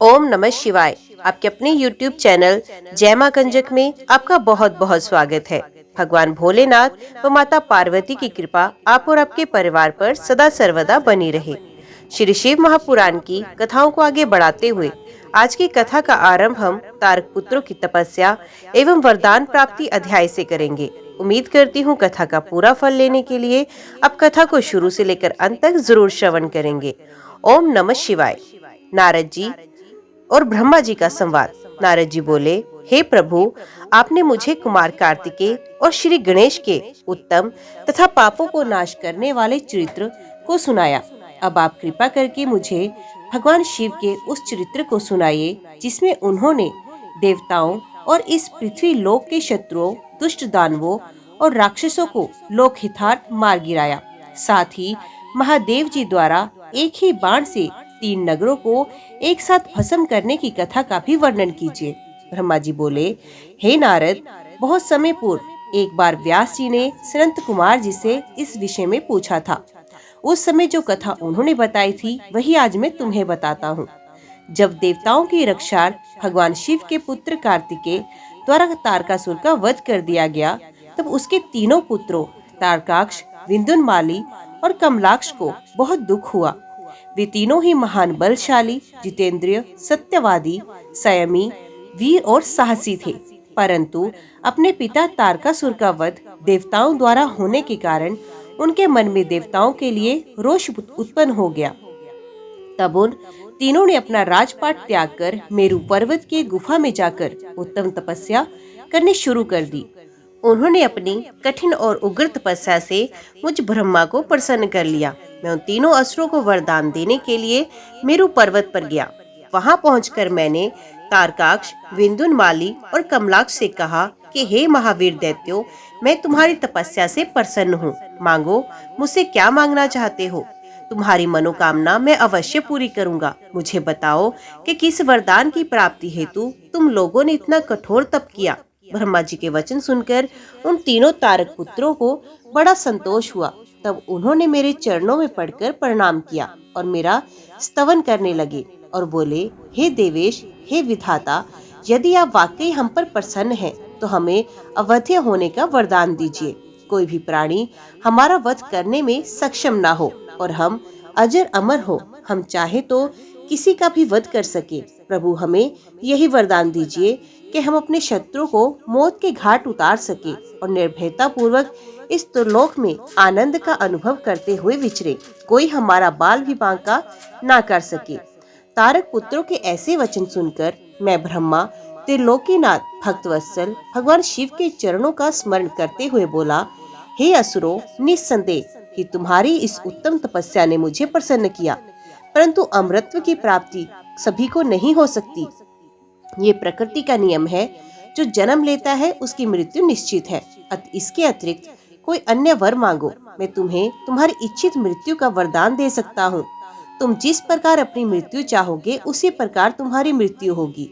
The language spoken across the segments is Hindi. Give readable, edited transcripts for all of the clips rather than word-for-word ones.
ओम नमः शिवाय। आपके अपने YouTube चैनल जय मां कंजक में आपका बहुत बहुत स्वागत है। भगवान भोलेनाथ व माता पार्वती की कृपा आप और आपके परिवार पर सदा सर्वदा बनी रहे। श्री शिव महापुराण की कथाओं को आगे बढ़ाते हुए आज की कथा का आरंभ हम तारक पुत्रों की तपस्या एवं वरदान प्राप्ति अध्याय से करेंगे। उम्मीद करती हूँ कथा का पूरा फल लेने के लिए आप कथा को शुरू से लेकर अंत तक जरूर श्रवण करेंगे। ओम नमः शिवाय। नारद जी और ब्रह्मा जी का संवाद। नारद जी बोले, हे प्रभु, आपने मुझे कुमार कार्तिकेय और श्री गणेश के उत्तम तथा पापों को नाश करने वाले चरित्र को सुनाया। अब आप कृपा करके मुझे भगवान शिव के उस चरित्र को सुनाइए जिसमें उन्होंने देवताओं और इस पृथ्वी लोक के शत्रुओं, दुष्ट दानवों और राक्षसों को लोकहितार्थ मार गिराया। साथ ही महादेव जी द्वारा एक ही बाण से 3 नगरों को एक साथ भस्म करने की कथा का भी वर्णन कीजिए। ब्रह्मा जी बोले, हे नारद, बहुत समय पूर्व एक बार व्यास जी ने सनंत कुमार जी से इस विषय में पूछा था। उस समय जो कथा उन्होंने बताई थी वही आज मैं तुम्हें बताता हूँ। जब देवताओं की रक्षार्थ भगवान शिव के पुत्र कार्तिकेय द्वारा तारकासुर का वध कर दिया गया, तब उसके तीनों पुत्रों तारकाक्ष, विंध्यामाली और कमलाक्ष को बहुत दुख हुआ। वे तीनों ही महान बलशाली, जितेंद्रिय, सत्यवादी, संयमी, वीर और साहसी थे, परंतु अपने पिता तारकासुर का वध देवताओं द्वारा होने के कारण उनके मन में देवताओं के लिए रोष उत्पन्न हो गया। तब उन तीनों ने अपना राजपाट त्याग कर मेरु पर्वत के गुफा में जाकर उत्तम तपस्या करनी शुरू कर दी। उन्होंने अपनी कठिन और उग्र तपस्या से मुझ ब्रह्मा को प्रसन्न कर लिया। मैं उन तीनों असुरों को वरदान देने के लिए मेरु पर्वत पर गया। वहां पहुंचकर मैंने तारकाक्ष, विंध्यामाली और कमलाक्ष से कहा कि हे महावीर दैत्यों, मैं तुम्हारी तपस्या से प्रसन्न हूँ। मांगो, मुझसे क्या मांगना चाहते हो? तुम्हारी मनोकामना मैं अवश्य पूरी करूंगा। मुझे बताओ कि किस वरदान की प्राप्ति हेतु तुम लोगों ने इतना कठोर तप किया। ब्रह्मा जी के वचन सुनकर उन तीनों तारक पुत्रों को बड़ा संतोष हुआ। तब उन्होंने मेरे चरणों में पड़कर प्रणाम किया और मेरा स्तवन करने लगे और बोले, हे देवेश, हे विधाता, यदि आप वाकई हम पर प्रसन्न हैं, तो हमें अवध्य होने का वरदान दीजिए। कोई भी प्राणी हमारा वध करने में सक्षम ना हो और हम अजर अमर हो। हम चाहे तो किसी का भी वध कर सके। प्रभु, हमें यही वरदान दीजिए कि हम अपने शत्रु को मौत के घाट उतार सके और निर्भयता पूर्वक इस त्रिलोक में आनंद का अनुभव करते हुए विचरे। कोई हमारा बाल भी बांका ना कर सके। तारक पुत्रों के ऐसे वचन सुनकर मैं ब्रह्मा, त्रिलोकीनाथ, भक्तवत्सल भगवान शिव के चरणों का स्मरण करते हुए बोला, हे असुरों, निस्संदेह कि तुम्हारी इस उत्तम तपस्या ने मुझे प्रसन्न किया, परंतु अमरत्व की प्राप्ति सभी को नहीं हो सकती। ये प्रकृति का नियम है। जो जन्म लेता है उसकी मृत्यु निश्चित है। इसके अतिरिक्त कोई अन्य वर मांगो, मैं तुम्हें तुम्हारी इच्छित मृत्यु का वरदान दे सकता हूँ। तुम जिस प्रकार अपनी मृत्यु चाहोगे उसी प्रकार तुम्हारी मृत्यु होगी।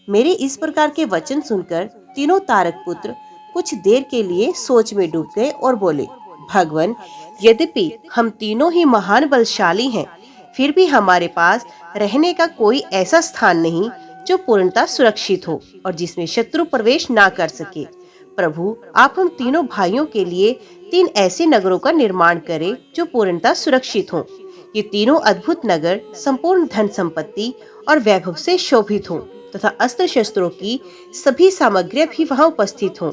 मेरे इस प्रकार के वचन सुनकर तीनों तारक पुत्र कुछ देर के लिए सोच में डूब गए और बोले, भगवान, यद्यपि हम तीनों ही महान बलशाली हैं, फिर भी हमारे पास रहने का कोई ऐसा स्थान नहीं जो पूर्णतः सुरक्षित हो और जिसमें शत्रु प्रवेश ना कर सके। प्रभु, आप हम तीनों भाइयों के लिए 3 ऐसे नगरों का निर्माण करें जो पूर्णतः सुरक्षित हों। ये तीनों अद्भुत नगर संपूर्ण धन संपत्ति और वैभव से शोभित हों तथा अस्त्र शस्त्रों की सभी सामग्रियां भी वहां उपस्थित हों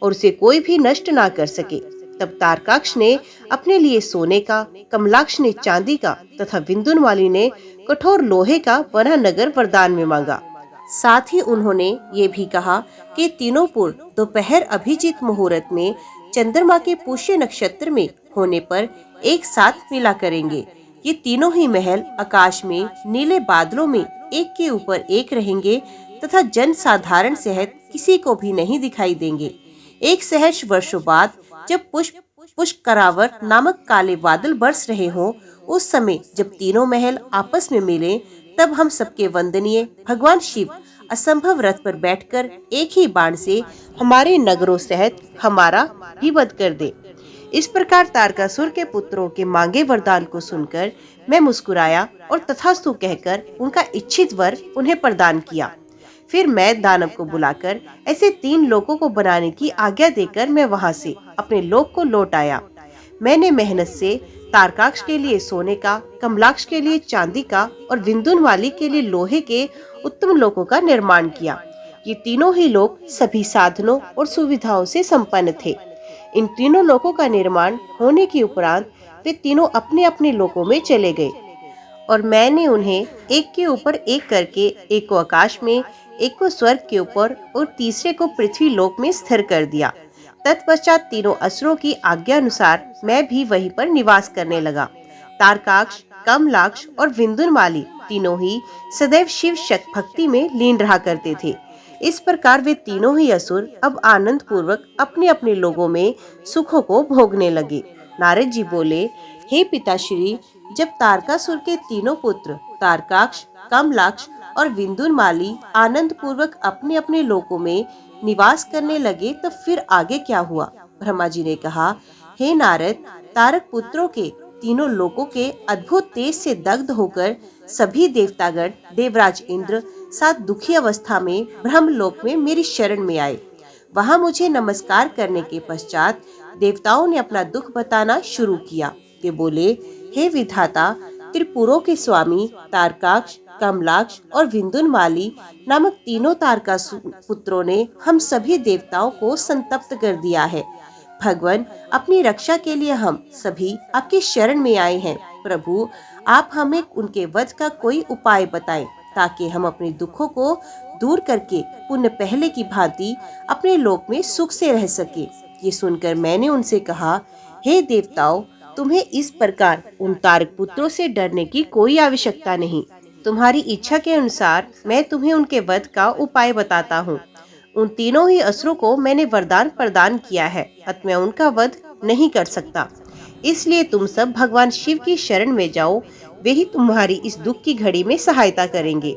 और उसे कोई भी नष्ट ना कर सके। तब तारकाक्ष ने अपने लिए सोने का, कमलाक्ष ने चांदी का तथा विंध्यामाली ने कठोर लोहे का वह नगर वरदान में मांगा। साथ ही उन्होंने ये भी कहा कि तीनों पुत्र दोपहर अभिजीत मुहूर्त में चंद्रमा के पुष्य नक्षत्र में होने पर एक साथ मिला करेंगे। ये तीनों ही महल आकाश में नीले बादलों में एक के ऊपर एक रहेंगे तथा जन साधारण सहित किसी को भी नहीं दिखाई देंगे। एक सहस्र वर्षों बाद जब पुष्करावर नामक काले बादल बरस रहे हों, उस समय जब तीनों महल आपस में मिले, तब हम सबके वंदनीय भगवान शिव असंभव रथ पर बैठकर एक ही बाण से हमारे नगरों सहित हमारा भी वध कर दे। इस प्रकार तारकासुर के पुत्रों के मांगे वरदान को सुनकर मैं मुस्कुराया और तथास्तु कहकर उनका इच्छित वर उन्हें प्रदान किया। फिर मैं दानव को बुलाकर ऐसे 3 लोकों को बनाने की आज्ञा देकर मैं वहां से अपने लोक को लौट आया। मैंने मेहनत से तारकाक्ष के लिए सोने का, कमलाक्ष के लिए चांदी का और विंदुनवाली के लिए लोहे के उत्तम लोकों का निर्माण किया। ये तीनों ही लोक सभी साधनों और सुविधाओं से संपन्न थे। इन तीनों लोकों का निर्माण होने के उपरांत वे तीनों अपने अपने लोकों में चले गए और मैंने उन्हें एक के ऊपर एक करके, एक को आकाश में, एक को स्वर्ग के ऊपर और तीसरे को पृथ्वी लोक में स्थिर कर दिया। तत्पश्चात तीनों असुरों की आज्ञा अनुसार मैं भी वहीं पर निवास करने लगा। तारकाक्ष, कमलाक्ष और विंदुनमाली तीनों ही सदैव शिव शक्ति भक्ति में लीन रहा करते थे। इस प्रकार वे तीनों ही असुर अब आनंद पूर्वक अपने अपने लोगों में सुखों को भोगने लगे। नारद जी बोले, हे पिताश्री, जब तारकासुर के तीनों पुत्र तारकाक्ष, कमलाक्ष और विंदुनमाली आनंद पूर्वक अपने अपने लोकों में निवास करने लगे तो फिर आगे क्या हुआ? ब्रह्मा जी ने कहा, हे नारद, तारक पुत्रों के तीनों लोकों के अद्भुत तेज से दग्ध होकर सभी देवतागण देवराज इंद्र साथ दुखी अवस्था में ब्रह्मलोक में मेरी शरण में आए। वहां मुझे नमस्कार करने के पश्चात देवताओं ने अपना दुख बताना शुरू किया। वे बोले, हे विधाता, त्रिपुरों के स्वामी तारकाक्ष, कमलाक्ष और विंदुनमाली नामक तीनों तारका पुत्रों ने हम सभी देवताओं को संतप्त कर दिया है। भगवान, अपनी रक्षा के लिए हम सभी आपकी शरण में आए हैं। प्रभु, आप हमें उनके वध का कोई उपाय बताएं ताकि हम अपने दुखों को दूर करके पुण्य पहले की भांति अपने लोक में सुख से रह सके। ये सुनकर मैंने उनसे कहा, हे देवताओं, तुम्हें इस प्रकार उन तारक पुत्रों से डरने की कोई आवश्यकता नहीं। तुम्हारी इच्छा के अनुसार मैं तुम्हें उनके वध का उपाय बताता हूँ। उन तीनों ही असुरों को मैंने वरदान प्रदान किया है, अतः मैं उनका वध नहीं कर सकता। इसलिए तुम सब भगवान शिव की शरण में जाओ, वे ही तुम्हारी इस दुख की घड़ी में सहायता करेंगे।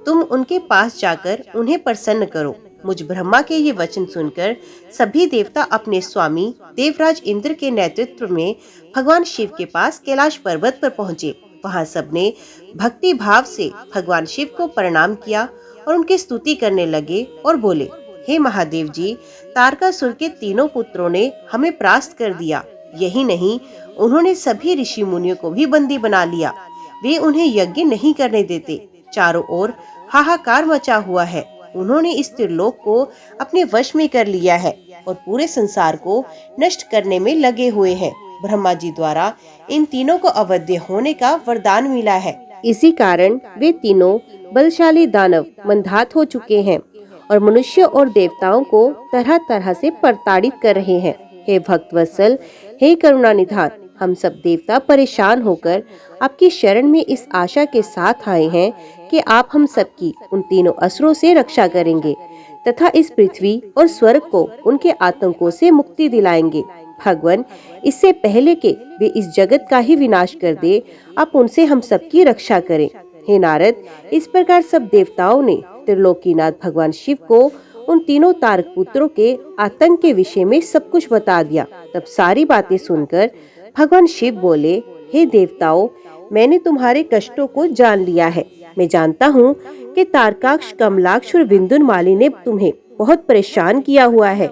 तुम उनके पास जाकर उन्हें प्रसन्न करो। मुझ ब्रह्मा के ये वचन सुनकर सभी देवता अपने स्वामी देवराज इंद्र के नेतृत्व में भगवान शिव के पास कैलाश पर्वत पर पहुँचे। वहाँ सबने भक्ति भाव से भगवान शिव को प्रणाम किया और उनकी स्तुति करने लगे और बोले, हे महादेव जी, तारकासुर के तीनों पुत्रों ने हमें परास्त कर दिया। यही नहीं, उन्होंने सभी ऋषि मुनियों को भी बंदी बना लिया। वे उन्हें यज्ञ नहीं करने देते। चारों ओर हाहाकार मचा हुआ है। उन्होंने इस त्रिलोक को अपने वश में कर लिया है और पूरे संसार को नष्ट करने में लगे हुए हैं। ब्रह्मा जी द्वारा इन तीनों को अवध्य होने का वरदान मिला है। इसी कारण वे तीनों बलशाली दानव मंदात हो चुके हैं और मनुष्य और देवताओं को तरह तरह से प्रताड़ित कर रहे हैं। हे भक्तवत्सल, हे करुणानिधान, हम सब देवता परेशान होकर आपकी शरण में इस आशा के साथ आए हैं कि आप हम सबकी उन तीनों असुरों से रक्षा करेंगे तथा इस पृथ्वी और स्वर्ग को उनके आतंकों से मुक्ति दिलाएंगे। भगवान, इससे पहले के वे इस जगत का ही विनाश कर दे, आप उनसे हम सबकी रक्षा करें। हे नारद, इस प्रकार सब देवताओं ने त्रिलोकीनाथ भगवान शिव को उन तीनों तारक पुत्रों के आतंक के विषय में सब कुछ बता दिया। तब सारी बातें सुनकर भगवान शिव बोले, हे देवताओं, मैंने तुम्हारे कष्टों को जान लिया है। मैं जानता हूँ कि तारकाक्ष, कमलाक्ष और विंदुनमाली ने तुम्हें बहुत परेशान किया हुआ है,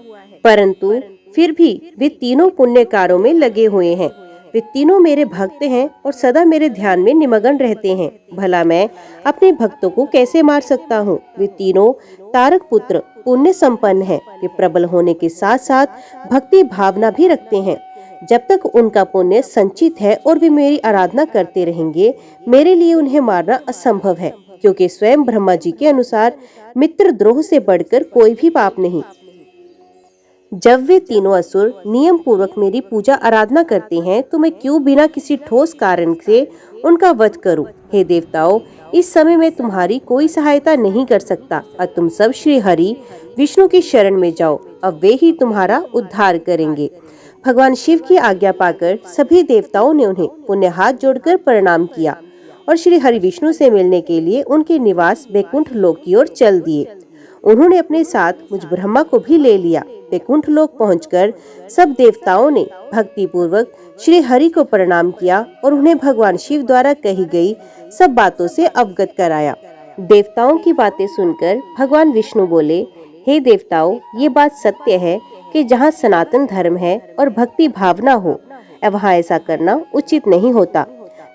परंतु फिर भी वे तीनों पुण्य कार्यों में लगे हुए हैं। वे तीनों मेरे भक्त हैं और सदा मेरे ध्यान में निमग्न रहते हैं। भला मैं अपने भक्तों को कैसे मार सकता हूँ? वे तीनों तारक पुत्र पुण्य संपन्न हैं। वे प्रबल होने के साथ साथ भक्ति भावना भी रखते हैं। जब तक उनका पुण्य संचित है और वे मेरी आराधना करते रहेंगे, मेरे लिए उन्हें मारना असंभव है, क्योंकि स्वयं ब्रह्मा जी के अनुसार मित्र द्रोह से बढ़कर कोई भी पाप नहीं। जब वे तीनों असुर नियम पूर्वक मेरी पूजा आराधना करते हैं, तो मैं क्यों बिना किसी ठोस कारण से उनका वध करूं? हे देवताओं, इस समय मैं तुम्हारी कोई सहायता नहीं कर सकता। अब तुम सब श्री हरि विष्णु की शरण में जाओ, अब वे ही तुम्हारा उद्धार करेंगे। भगवान शिव की आज्ञा पाकर सभी देवताओं ने उन्हें पुण्य हाथ जोड़कर प्रणाम किया और श्री हरि विष्णु से मिलने के लिए उनके निवास बैकुंठ लोक की ओर चल दिए। उन्होंने अपने साथ मुझ ब्रह्मा को भी ले लिया। वैकुंठ लोक पहुंचकर सब देवताओं ने भक्ति पूर्वक श्री हरि को प्रणाम किया और उन्हें भगवान शिव द्वारा कही गई सब बातों से अवगत कराया। देवताओं की बातें सुनकर भगवान विष्णु बोले, हे देवताओं, ये बात सत्य है कि जहाँ सनातन धर्म है और भक्ति भावना हो, वहाँ ऐसा करना उचित नहीं होता।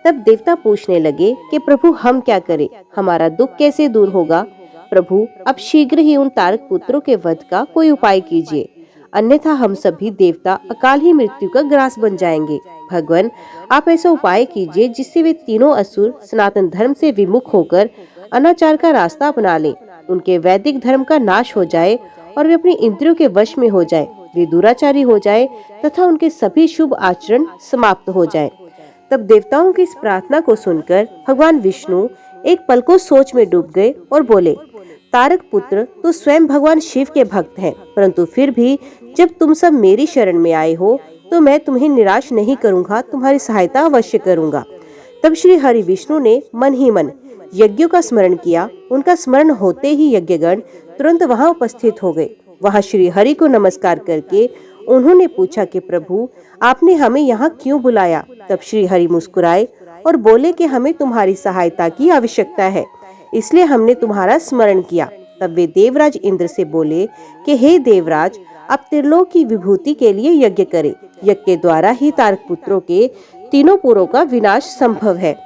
तब देवता पूछने लगे कि प्रभु हम क्या करें, हमारा दुख कैसे दूर होगा। प्रभु अब शीघ्र ही उन तारक पुत्रों के वध का कोई उपाय कीजिए, अन्यथा हम सभी देवता अकाल ही मृत्यु का ग्रास बन जाएंगे। भगवान, आप ऐसा उपाय कीजिए जिससे वे तीनों असुर सनातन धर्म से विमुख होकर अनाचार का रास्ता अपना लें, उनके वैदिक धर्म का नाश हो जाए और वे अपनी इंद्रियों के वश में हो जाए, वे दुराचारी हो जाए तथा उनके सभी शुभ आचरण समाप्त हो जाए। तब देवताओं की इस प्रार्थना को सुनकर भगवान विष्णु एक पल को सोच में डूब गए और बोले, तारक पुत्र, तो स्वयं भगवान शिव के भक्त हैं, परंतु फिर भी जब तुम सब मेरी शरण में आए हो तो मैं तुम्हें निराश नहीं करूंगा, तुम्हारी सहायता अवश्य करूंगा। तब श्री हरि विष्णु ने मन ही मन यज्ञों का स्मरण किया। उनका स्मरण होते ही यज्ञगण तुरंत वहां उपस्थित हो गए। वहां श्री हरि को नमस्कार करके उन्होंने पूछा कि प्रभु, आपने हमें यहाँ क्यों बुलाया। तब श्री हरि मुस्कुराए और बोले कि हमें तुम्हारी सहायता की आवश्यकता है, इसलिए हमने तुम्हारा स्मरण किया। तब वे देवराज इंद्र से बोले कि हे देवराज, आप त्रिलोक की विभूति के लिए यज्ञ करें। यज्ञ के द्वारा ही तारक पुत्रों के तीनों पुरों का विनाश संभव है।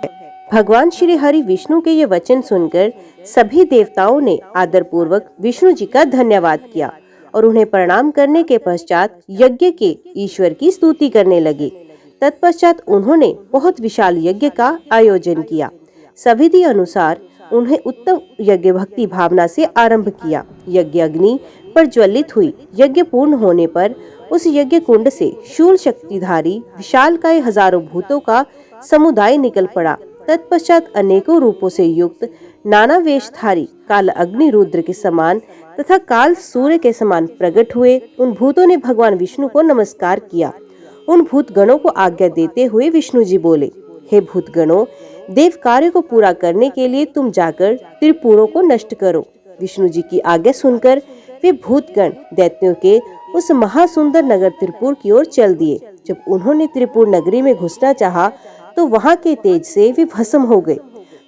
भगवान श्री हरि विष्णु के ये वचन सुनकर सभी देवताओं ने आदर पूर्वक विष्णु जी का धन्यवाद किया और उन्हें प्रणाम करने के पश्चात यज्ञ के ईश्वर की स्तुति करने लगे। तत्पश्चात उन्होंने बहुत विशाल यज्ञ का आयोजन किया। सविधि अनुसार उन्हें उत्तम यज्ञ भक्ति भावना से आरंभ किया। यज्ञ अग्नि पर ज्वलित हुई। यज्ञ पूर्ण होने पर उस यज्ञ कुंड से शूल शक्तिधारी विशालकाय हजारों भूतों का समुदाय निकल पड़ा। तत्पश्चात अनेकों रूपों से युक्त नाना वेशधारी काल अग्नि रुद्र के समान तथा काल सूर्य के समान प्रकट हुए। उन भूतों ने भगवान विष्णु को नमस्कार किया। उन भूत गणों को आज्ञा देते हुए विष्णु जी बोले, हे भूत गणों, देव कार्य को पूरा करने के लिए तुम जाकर त्रिपुरों को नष्ट करो। विष्णु जी की आज्ञा सुनकर वे भूतगण दैत्यों के उस महासुंदर नगर त्रिपुर की ओर चल दिए। जब उन्होंने त्रिपुर नगरी में घुसना चाहा तो वहां के तेज से वे भस्म हो गए।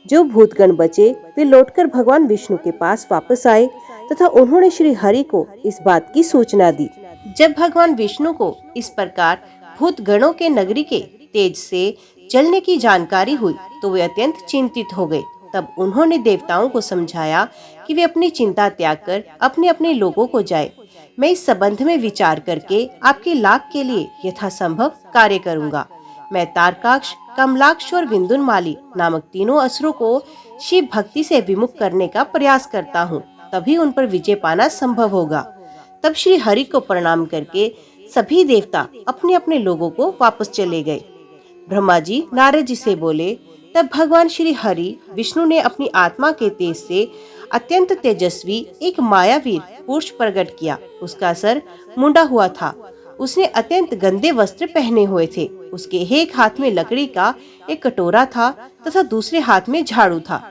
जो भूतगण बचे वे लौटकर भगवान विष्णु के पास वापस आए तथा उन्होंने श्री हरि को इस बात की सूचना दी। जब भगवान विष्णु को इस प्रकार भूतगणों के नगरी के तेज से जलने की जानकारी हुई तो वे अत्यंत चिंतित हो गए। तब उन्होंने देवताओं को समझाया कि वे अपनी चिंता त्याग कर अपने अपने लोगों को जाए। मैं इस संबंध में विचार करके आपके लाभ के लिए यथासंभव कार्य करूंगा। मैं तारकाक्ष, कमलाक्ष और विंदुनमाली नामक तीनों असुरों को शिव भक्ति से विमुख करने का प्रयास करता हूँ, तभी उन पर विजय पाना संभव होगा। तब श्री हरि को प्रणाम करके सभी देवता अपने अपने लोगों को वापस चले गए। ब्रह्मा जी नारद जी से बोले, तब भगवान श्री हरि विष्णु ने अपनी आत्मा के तेज से अत्यंत तेजस्वी एक मायावीर पुरुष प्रकट किया। उसका सर मुंडा हुआ था। उसने अत्यंत गंदे वस्त्र पहने हुए थे। उसके एक हाथ में लकड़ी का एक कटोरा था तथा दूसरे हाथ में झाड़ू था।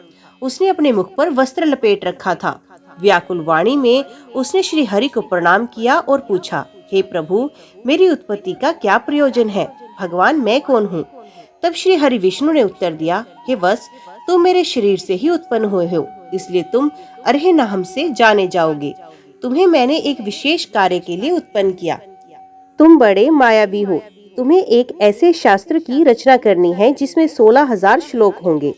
उसने अपने मुख पर वस्त्र लपेट रखा था। व्याकुल वाणी में उसने श्री हरि को प्रणाम किया और पूछा, हे प्रभु, मेरी उत्पत्ति का क्या प्रयोजन है? भगवान, मैं कौन हूँ? तब श्री हरि विष्णु ने उत्तर दिया, हे वत्स, तुम मेरे शरीर से ही उत्पन्न हुए हो, इसलिए तुम अर्हे नाम से जाने जाओगे। तुम्हें मैंने एक विशेष कार्य के लिए उत्पन्न किया। तुम बड़े मायावी हो। तुम्हें एक ऐसे शास्त्र की रचना करनी है जिसमें 16,000 श्लोक होंगे,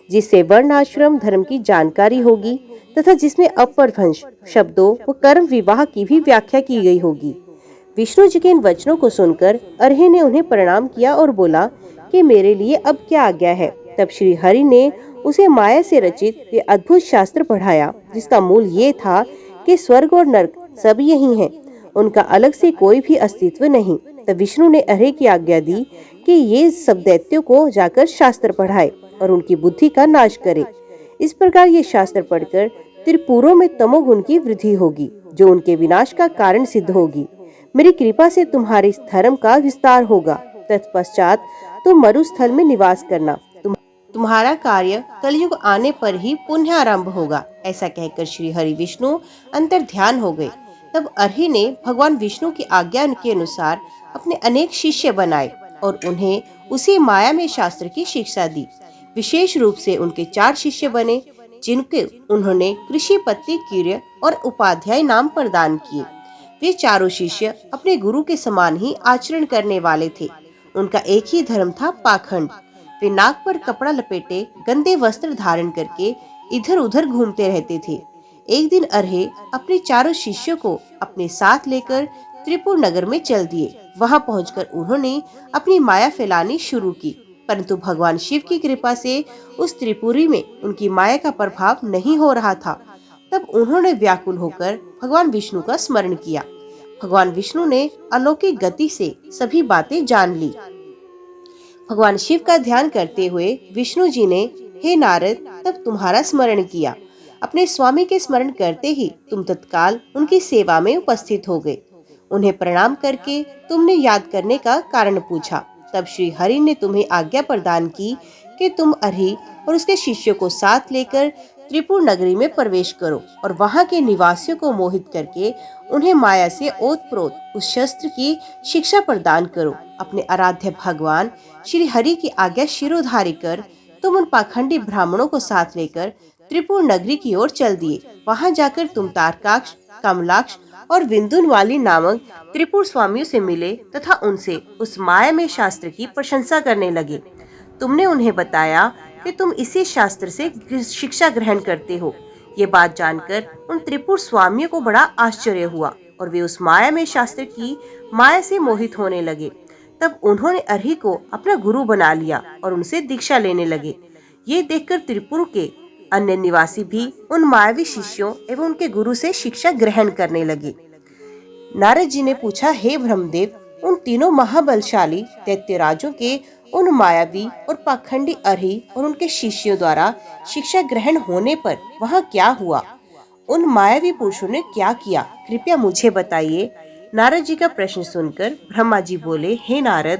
जिससे वर्ण आश्रम धर्म की जानकारी होगी तथा जिसमें अपभ्रंश शब्दों व कर्म विवाह की भी व्याख्या की गई होगी। विष्णु जी के इन वचनों को सुनकर अर्हे ने उन्हें प्रणाम किया और बोला कि मेरे लिए अब क्या आज्ञा है। तब श्री हरि ने उसे माया से रचित ये अद्भुत शास्त्र पढ़ाया, जिसका मूल ये था कि स्वर्ग और नरक सब यही हैं, उनका अलग से कोई भी अस्तित्व नहीं। तब विष्णु ने अर्हे की आज्ञा दी कि ये सब दैत्यों को जाकर शास्त्र पढ़ाए और उनकी बुद्धि का नाश करे। इस प्रकार ये शास्त्र पढ़कर त्रिपुरों में तमोगुण की वृद्धि होगी, जो उनके विनाश का कारण सिद्ध होगी। मेरी कृपा से तुम्हारे इस धर्म का विस्तार होगा। तत्पश्चात तुम मरुस्थल में निवास करना। तुम्हारा कार्य कलयुग आने पर ही पुनः आरंभ होगा। ऐसा कहकर श्री हरि विष्णु अंतर ध्यान हो गए। तब तब अर्ही ने भगवान विष्णु की आज्ञा के अनुसार अपने अनेक शिष्य बनाए और उन्हें उसी माया में शास्त्र की शिक्षा दी। विशेष रूप से उनके 4 शिष्य बने, जिनके उन्होंने कृषि, पत्ती, कीर्य और उपाध्याय नाम प्रदान किए। वे चारों शिष्य अपने गुरु के समान ही आचरण करने वाले थे। उनका एक ही धर्म था, पाखंड। वे नाक पर कपड़ा लपेटे गंदे वस्त्र धारण करके इधर उधर घूमते रहते थे। एक दिन अर्हे अपने चारों शिष्यों को अपने साथ लेकर त्रिपुर नगर में चल दिए। वहां पहुंचकर उन्होंने अपनी माया फैलानी शुरू की, परंतु भगवान शिव की कृपा से उस त्रिपुरी में उनकी माया का प्रभाव नहीं हो रहा था। तब उन्होंने व्याकुल होकर भगवान विष्णु का स्मरण किया। भगवान विष्णु ने अलौकिक गति से सभी बातें जान ली। भगवान शिव का ध्यान करते हुए विष्णु जी ने, हे नारद, तब तुम्हारा स्मरण किया। अपने स्वामी के स्मरण करते ही तुम तत्काल उनकी सेवा में उपस्थित हो गए। उन्हें प्रणाम करके तुमने याद करने का कारण पूछा। तब श्री हरि ने तुम्हें आज्ञा प्रदान की कि तुम अर्ही और उसके शिष्यों को साथ लेकर त्रिपुर नगरी में प्रवेश करो और वहां के निवासियों को मोहित करके उन्हें माया से ओतप्रोत उस शस्त्र की शिक्षा प्रदान करो। अपने आराध्य भगवान श्री हरि की आज्ञा शिरोधार्य कर तुम उन पाखंडी ब्राह्मणों को साथ लेकर त्रिपुर नगरी की ओर चल दिए। वहां जाकर तुम तारकाक्ष, कमलाक्ष और विंदुन वाली नामक त्रिपुर स्वामियों से मिले तथा उनसे उस माया में शास्त्र की प्रशंसा करने लगे। तुमने उन्हें बताया कि तुम इसी शास्त्र से शिक्षा ग्रहण करते हो। ये बात जानकर उन त्रिपुर स्वामियों को बड़ा आश्चर्य हुआ और वे उस माया में शास्त्र की माया से मोहित होने लगे। तब उन्होंने अर्ही को अपना गुरु बना लिया और उनसे दीक्षा लेने लगे। ये देखकर त्रिपुर के अन्य निवासी भी उन मायावी शिष्यों एवं उनके गुरु से शिक्षा ग्रहण करने लगे। नारद जी ने पूछा, हे ब्रह्मदेव, उन तीनों महाबलशाली दैत्यराजों के उन मायावी और पाखंडी अर्ही और उनके शिष्यों द्वारा शिक्षा ग्रहण होने पर वहाँ क्या हुआ? उन मायावी पुरुषों ने क्या किया? कृपया मुझे बताइए। नारद जी का प्रश्न सुनकर ब्रह्मा जी बोले, हे नारद,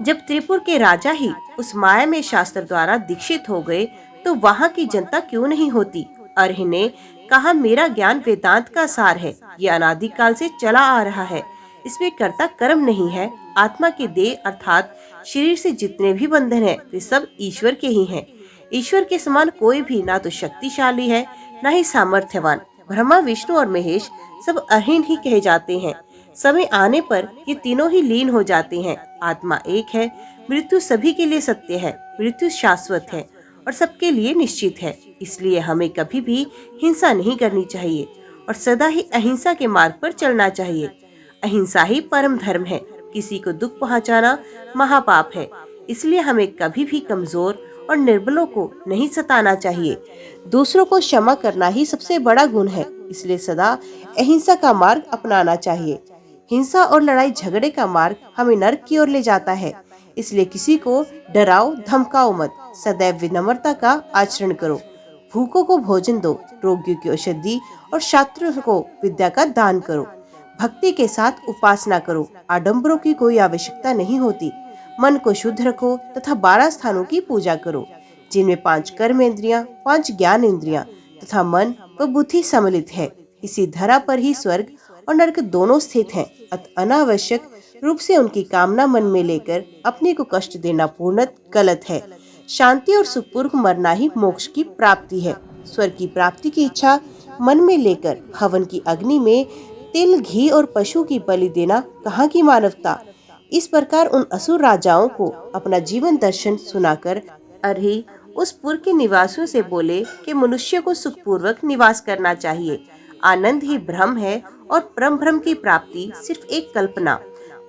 जब त्रिपुर के राजा ही उस माया में शास्त्र द्वारा दीक्षित हो गए तो वहाँ की जनता क्यों नहीं होती? अर्ही ने कहा, मेरा ज्ञान वेदांत का सार है। ये अनादिकाल से चला आ रहा है। इसमें कर्ता कर्म नहीं है। आत्मा के देह अर्थात शरीर से जितने भी बंधन है वे सब ईश्वर के ही हैं। ईश्वर के समान कोई भी ना तो शक्तिशाली है ना ही सामर्थ्यवान। ब्रह्मा, विष्णु और महेश सब अहीन ही कहे जाते हैं। समय आने पर ये तीनों ही लीन हो जाते हैं। आत्मा एक है। मृत्यु सभी के लिए सत्य है। मृत्यु शाश्वत है और सबके लिए निश्चित है। इसलिए हमें कभी भी हिंसा नहीं करनी चाहिए और सदा ही अहिंसा के मार्ग पर चलना चाहिए। अहिंसा ही परम धर्म है। किसी को दुख पहुंचाना महापाप है। इसलिए हमें कभी भी कमजोर और निर्बलों को नहीं सताना चाहिए। दूसरों को क्षमा करना ही सबसे बड़ा गुण है। इसलिए सदा अहिंसा का मार्ग अपनाना चाहिए। हिंसा और लड़ाई झगड़े का मार्ग हमें नरक की ओर ले जाता है। इसलिए किसी को डराओ धमकाओ मत। सदैव विनम्रता का आचरण करो। भूखों को भोजन दो, रोगियों की औषधि और छात्रों को विद्या का दान करो। भक्ति के साथ उपासना करो। आडंबरों की कोई आवश्यकता नहीं होती। मन को शुद्ध रखो तथा 12 स्थानों की पूजा करो, जिनमें 5 कर्म इंद्रियां, 5 ज्ञान इंद्रियां तथा मन व बुद्धि सम्मिलित है। इसी धरा पर ही स्वर्ग और नरक दोनों स्थित हैं। अतः अनावश्यक रूप से उनकी कामना मन में लेकर अपने को कष्ट देना पूर्णतः गलत है। शांति और सुखपूर्वक मरना ही मोक्ष की प्राप्ति है। स्वर्ग की प्राप्ति की इच्छा मन में लेकर हवन की अग्नि में तिल, घी और पशु की बलि देना कहाँ की मानवता। इस प्रकार उन असुर राजाओं को अपना जीवन दर्शन सुनाकर अर्ही उस पुर के निवासियों से बोले कि मनुष्य को सुखपूर्वक निवास करना चाहिए। आनंद ही ब्रह्म है और परम ब्रह्म की प्राप्ति सिर्फ एक कल्पना।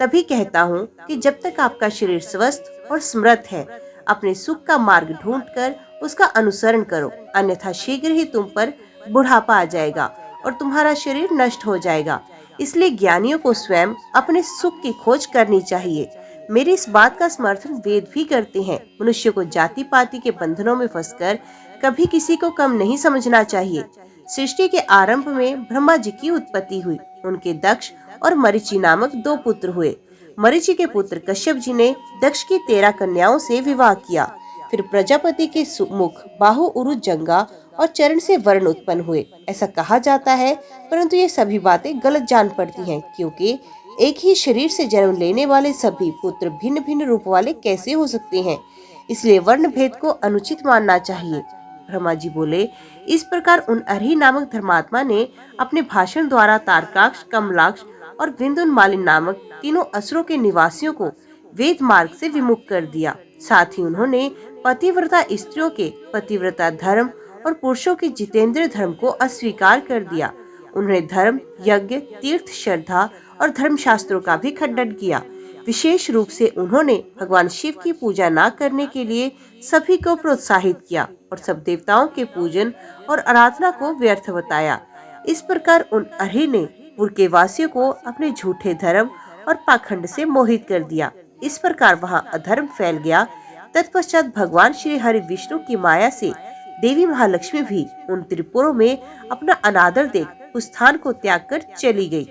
तभी कहता हूँ कि जब तक आपका शरीर स्वस्थ और समृद्ध है, अपने सुख का मार्ग ढूंढकर उसका अनुसरण करो, अन्यथा शीघ्र ही तुम पर बुढ़ापा आ जाएगा और तुम्हारा शरीर नष्ट हो जाएगा। इसलिए ज्ञानियों को स्वयं अपने सुख की खोज करनी चाहिए। मेरी इस बात का समर्थन वेद भी करते हैं। मनुष्य को जाति पाति के बंधनों में फंसकर कभी किसी को कम नहीं समझना चाहिए। सृष्टि के आरंभ में ब्रह्मा जी की उत्पत्ति हुई। उनके दक्ष और मरीचि नामक 2 पुत्र हुए। मरीचि के पुत्र कश्यप जी ने दक्ष की 13 कन्याओं से विवाह किया। फिर प्रजापति के मुख बाहु, उरु, जंगा और चरण से वर्ण उत्पन्न हुए, ऐसा कहा जाता है। परंतु ये सभी बातें गलत जान पड़ती हैं, क्योंकि एक ही शरीर से जन्म लेने वाले सभी पुत्र भिन्न भिन्न रूप वाले कैसे हो सकते हैं। इसलिए वर्ण भेद को अनुचित मानना चाहिए। ब्रह्मा जी बोले, इस प्रकार उन अर्ही नामक धर्मात्मा ने अपने भाषण द्वारा तारकाक्ष, कमलाक्ष और विंदुनमालिन नामक तीनों असुरों के निवासियों को वेद मार्ग से विमुख कर दिया। साथ ही उन्होंने पतिव्रता स्त्रियों के पतिव्रता धर्म और पुरुषों के जितेंद्र धर्म को अस्वीकार कर दिया। उन्होंने धर्म, यज्ञ, तीर्थ, श्रद्धा और धर्म शास्त्रों का भी खंडन किया। विशेष रूप से उन्होंने भगवान शिव की पूजा न करने के लिए सभी को प्रोत्साहित किया और सब देवताओं के पूजन और आराधना को व्यर्थ बताया। इस प्रकार उन अर्ही ने पुर के वासियों को अपने झूठे धर्म और पाखंड से मोहित कर दिया। इस प्रकार वहाँ अधर्म फैल गया। तत्पश्चात भगवान श्री हरि विष्णु की माया से देवी महालक्ष्मी भी उन त्रिपुरों में अपना अनादर देख उस स्थान को त्याग कर चली गई।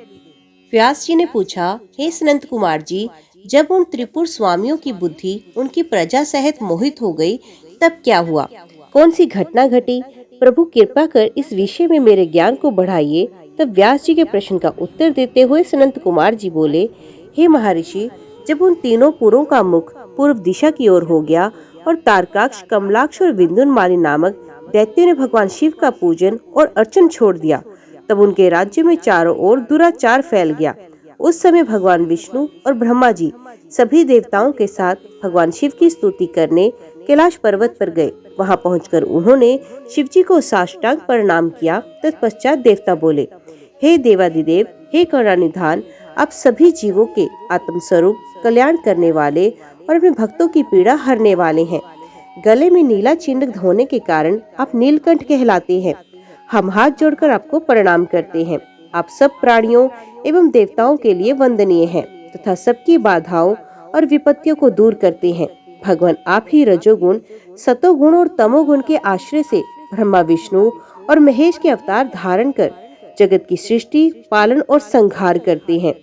व्यास जी ने पूछा, हे सनंत कुमार जी, जब उन त्रिपुर स्वामियों की बुद्धि उनकी प्रजा सहित मोहित हो गई, तब क्या हुआ? कौन सी घटना घटी? प्रभु कृपा कर इस विषय में मेरे ज्ञान को बढ़ाइए। तब व्यास जी के प्रश्न का उत्तर देते हुए सनंत कुमार जी बोले, हे महर्षि, जब उन तीनों पुरों का मुख पूर्व दिशा की ओर हो गया और तारकाक्ष, कमलाक्ष और विंदुनमाली नामक दैत्य ने भगवान शिव का पूजन और अर्चन छोड़ दिया, तब उनके राज्य में चारों ओर दुराचार फैल गया। उस समय भगवान विष्णु और ब्रह्मा जी सभी देवताओं के साथ भगवान शिव की स्तुति करने कैलाश पर्वत पर गए। वहां पहुंचकर उन्होंने शिव जी को साष्टांग प्रणाम किया। तत्पश्चात देवता बोले, हे देवादिदेव, हे करुणानिधान, आप सभी जीवों के आत्म स्वरूप, कल्याण करने वाले और अपने भक्तों की पीड़ा हरने वाले हैं। गले में नीला चिन्ह होने के कारण आप नीलकंठ कहलाते हैं। हम हाथ जोड़कर आपको प्रणाम करते हैं। आप सब प्राणियों एवं देवताओं के लिए वंदनीय हैं तथा सबकी बाधाओं और विपत्तियों को दूर करते हैं। भगवान आप ही रजोगुण, सतोगुण और तमोगुण के आश्रय से ब्रह्मा, विष्णु और महेश के अवतार धारण कर जगत की सृष्टि, पालन और संहार करते हैं।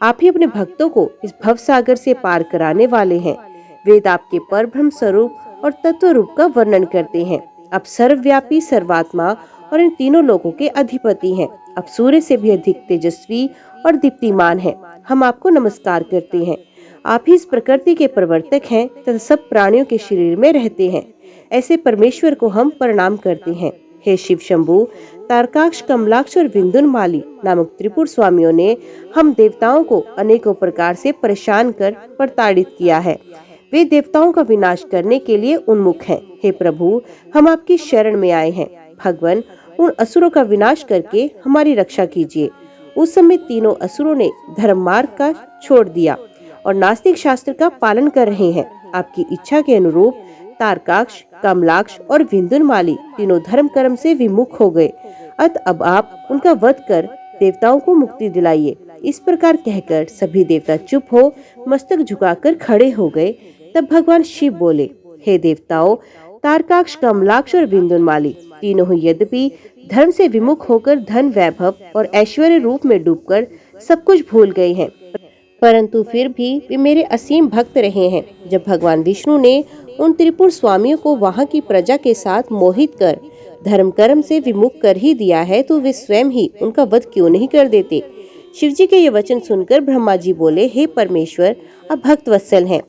आप ही अपने भक्तों को इस भव सागर से पार कराने वाले हैं। वेद आपके परब्रह्म स्वरूप और तत्व रूप का वर्णन करते हैं। आप सर्वव्यापी, सर्वात्मा और इन तीनों लोगों के अधिपति हैं। आप सूर्य से भी अधिक तेजस्वी और दीप्तिमान हैं। हम आपको नमस्कार करते हैं। आप ही इस प्रकृति के प्रवर्तक हैं तथा सब प्राणियों के शरीर में रहते हैं। ऐसे परमेश्वर को हम प्रणाम करते हैं। हे शिव शंभु, तारकाक्ष, कमलाक्ष और विंदुनमाली नामक त्रिपुर स्वामियों ने हम देवताओं को अनेकों प्रकार से परेशान कर प्रताड़ित किया है। वे देवताओं का विनाश करने के लिए उन्मुख हैं। हे प्रभु, हम आपकी शरण में आए हैं। भगवान, उन असुरों का विनाश करके हमारी रक्षा कीजिए। उस समय तीनों असुरों ने धर्म मार्ग का छोड़ दिया और नास्तिक शास्त्र का पालन कर रहे हैं। आपकी इच्छा के अनुरूप तारकाक्ष, कमलाक्ष और विंदुनमाली तीनों धर्म कर्म से विमुख हो गए। अत अब आप उनका वध कर देवताओं को मुक्ति दिलाइए। इस प्रकार कहकर सभी देवता चुप हो मस्तक झुकाकर खड़े हो गए। तब भगवान शिव बोले, हे देवताओं, तारकाक्ष, कमलाक्ष और विंदुनमाली तीनों ही यद्यपि धर्म से विमुख होकर धन, वैभव और ऐश्वर्य रूप में डूबकर सब कुछ भूल गए हैं, परंतु फिर भी वे मेरे असीम भक्त रहे हैं। जब भगवान विष्णु ने उन त्रिपुर स्वामियों को वहां की प्रजा के साथ मोहित कर धर्म कर्म से विमुख कर ही दिया है, तो वे स्वयं ही उनका वध क्यों नहीं कर देते? शिव जी के ये वचन सुनकर ब्रह्मा जी बोले, हे परमेश्वर, आप भक्त वत्सल हैं।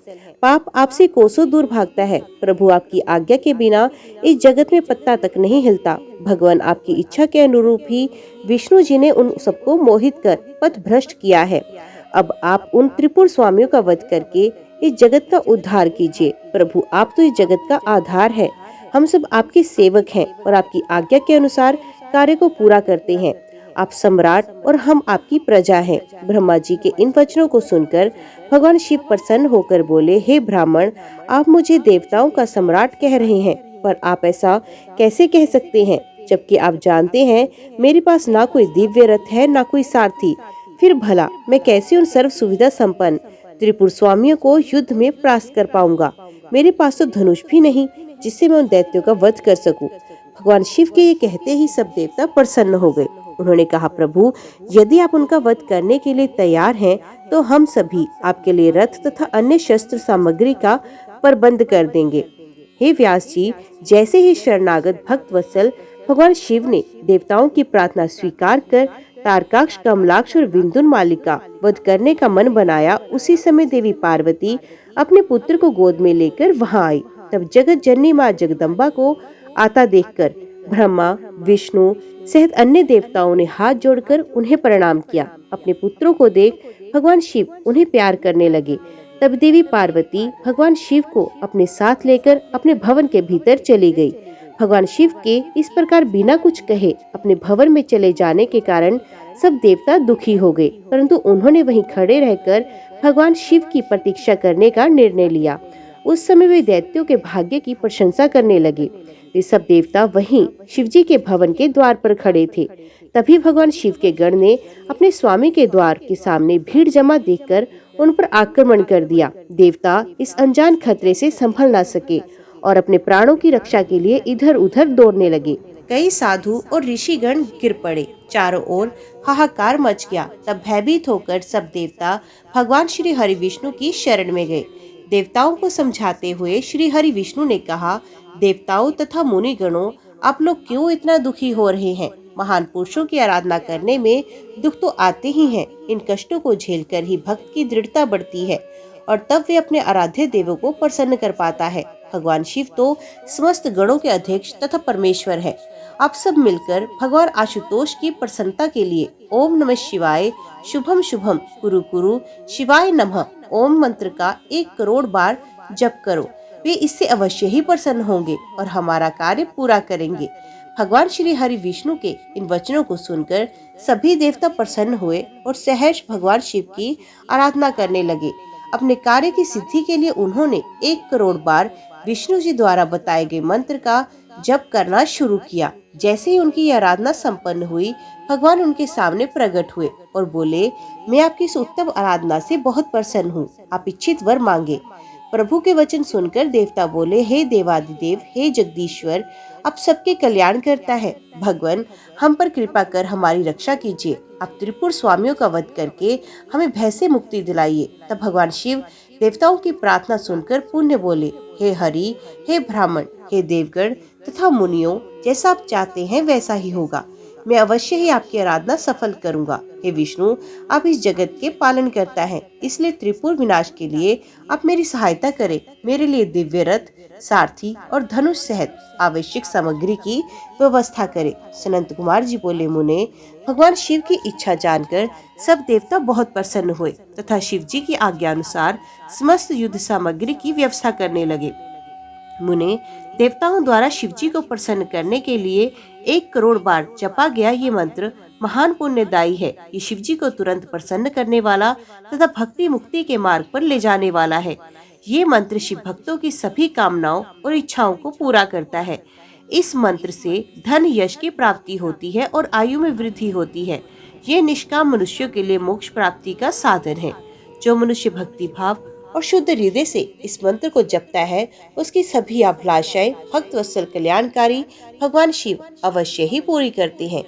पाप आपसे कोसों दूर भागता है। प्रभु, आपकी आज्ञा के बिना इस जगत में पत्ता तक नहीं हिलता। भगवान, आपकी इच्छा के अनुरूप ही विष्णु जी ने उन सबको मोहित कर पथ भ्रष्ट किया है। अब आप उन त्रिपुर स्वामियों का वध करके इस जगत का उद्धार कीजिए। प्रभु, आप तो इस जगत का आधार है। हम सब आपके सेवक हैं और आपकी आज्ञा के अनुसार कार्य को पूरा करते हैं। आप सम्राट और हम आपकी प्रजा हैं। ब्रह्मा जी के इन वचनों को सुनकर भगवान शिव प्रसन्न होकर बोले, हे ब्राह्मण, आप मुझे देवताओं का सम्राट कह रहे हैं, पर आप ऐसा कैसे कह सकते हैं, जबकि आप जानते हैं मेरे पास ना कोई दिव्य रथ है, ना कोई सारथी। फिर भला मैं कैसे उन सर्व सुविधा संपन्न त्रिपुर स्वामियों को युद्ध में परास्त कर पाऊंगा? मेरे पास तो धनुष भी नहीं जिससे मैं उन दैत्यों का वध कर सकूं। भगवान शिव के ये कहते ही सब देवता प्रसन्न हो गए। उन्होंने कहा, प्रभु, यदि आप उनका वध करने के लिए तैयार हैं, तो हम सभी आपके लिए रथ तथा अन्य शस्त्र सामग्री का प्रबंध कर देंगे। हे व्यास जी, जैसे ही शरणागत भक्त वत्सल भगवान शिव ने देवताओं की प्रार्थना स्वीकार कर तारकाक्ष, कमलाक्ष और विंध्यामाली का वध करने का मन बनाया। उसी समय देवी पार्वती अपने पुत्र को गोद में लेकर वहां आई। तब जगत जननी माँ जगदम्बा को आता देखकर ब्रह्मा, विष्णु सहित अन्य देवताओं ने हाथ जोड़कर उन्हें प्रणाम किया। अपने पुत्रों को देख भगवान शिव उन्हें प्यार करने लगे। तब देवी पार्वती भगवान शिव को अपने साथ लेकर अपने भवन के भीतर चली गई। भगवान शिव के इस प्रकार बिना कुछ कहे अपने भवन में चले जाने के कारण सब देवता दुखी हो गए, परंतु उन्होंने वहीं खड़े रहकर भगवान शिव की प्रतीक्षा करने का निर्णय लिया। उस समय वे दैत्यों के भाग्य की प्रशंसा करने लगे। वे सब देवता वहीं शिवजी के भवन के द्वार पर खड़े थे। तभी भगवान शिव के गण ने अपने स्वामी के द्वार के सामने भीड़ जमा देखकर उन पर आक्रमण कर दिया। देवता इस अनजान खतरे से संभल न सके और अपने प्राणों की रक्षा के लिए इधर उधर दौड़ने लगे। कई साधु और ऋषिगण गिर पड़े। चारों ओर हाहाकार मच गया। तब भयभीत होकर सब देवता भगवान श्री हरि विष्णु की शरण में गए। देवताओं को समझाते हुए श्री हरि विष्णु ने कहा, देवताओं तथा मुनि गणों, आप लोग क्यों इतना दुखी हो रहे हैं? महान पुरुषों की आराधना करने में दुख तो आते ही हैं। इन कष्टों को झेलकर ही भक्त की दृढ़ता बढ़ती है और तब वे अपने आराध्य देवों को प्रसन्न कर पाता है। भगवान शिव तो समस्त गणों के अध्यक्ष तथा परमेश्वर है। आप सब मिलकर भगवान आशुतोष की प्रसन्नता के लिए ओम नमः शिवाय, शुभम शुभम, कुरु कुरु, शिवाय नमः ओम मंत्र का 1 करोड़ बार जप करो। वे इससे अवश्य ही प्रसन्न होंगे और हमारा कार्य पूरा करेंगे। भगवान श्री हरि विष्णु के इन वचनों को सुनकर सभी देवता प्रसन्न हुए और सहर्ष भगवान शिव की आराधना करने लगे। अपने कार्य की सिद्धि के लिए उन्होंने 1 करोड़ बार विष्णु जी द्वारा बताए गए मंत्र का जप करना शुरू किया। जैसे ही उनकी आराधना संपन्न हुई, भगवान उनके सामने प्रकट हुए और बोले, मैं आपकी इस उत्तम आराधना से बहुत प्रसन्न हूँ। आप इच्छित वर मांगे। प्रभु के वचन सुनकर देवता बोले, हे देवादिदेव, हे जगदीश्वर, आप सबके कल्याण करता है। भगवान, हम पर कृपा कर हमारी रक्षा कीजिए। आप त्रिपुर स्वामियों का वध करके हमें भय से मुक्ति दिलाइए। तब भगवान शिव देवताओं की प्रार्थना सुनकर पुण्य बोले, हे हरि, हे ब्राह्मण, हे देवगण तथा मुनियों, जैसा आप चाहते हैं वैसा ही होगा। मैं अवश्य ही आपकी आराधना सफल करूंगा। हे विष्णु, आप इस जगत के पालन करता है, इसलिए त्रिपुर विनाश के लिए आप मेरी सहायता करें। मेरे लिए दिव्य रथ, सारथी और धनुष सहित आवश्यक सामग्री की व्यवस्था करें। सनंत कुमार जी बोले, मुने, भगवान शिव की इच्छा जानकर सब देवता बहुत प्रसन्न हुए तथा शिव जी की आज्ञा अनुसार समस्त युद्ध सामग्री की व्यवस्था करने लगे। मुने, देवताओं द्वारा शिव जी को प्रसन्न करने के लिए 1 करोड़ बार जपा गया ये मंत्र महान पुण्यदायी है। ये शिव जी को तुरंत प्रसन्न करने वाला तथा भक्ति मुक्ति के मार्ग पर ले जाने वाला है। ये मंत्र शिव भक्तों की सभी कामनाओं और इच्छाओं को पूरा करता है। इस मंत्र से धन यश की प्राप्ति होती है और आयु में वृद्धि होती है। ये निष्काम मनुष्यों के लिए मोक्ष प्राप्ति का साधन है। जो मनुष्य भक्ति भाव और शुद्ध हृदय से इस मंत्र को जपता है, उसकी सभी अभिलाषाएं भक्त वत्सल कल्याणकारी भगवान शिव अवश्य ही पूरी करते हैं।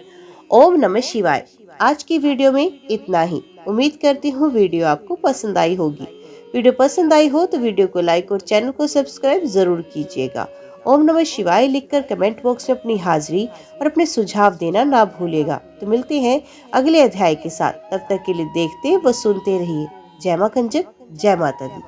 ओम नमः शिवाय। आज की वीडियो में इतना ही। उम्मीद करती हूँ वीडियो आपको पसंद आई होगी। वीडियो पसंद आई हो तो वीडियो को लाइक और चैनल को सब्सक्राइब जरूर कीजिएगा। ओम नमः शिवाय लिखकर कमेंट बॉक्स में अपनी हाजिरी और अपने सुझाव देना ना भूलेगा। तो मिलते हैं अगले अध्याय के साथ। तब तक के लिए देखते व सुनते रहिए। जय मां कंजक, जय माता दी।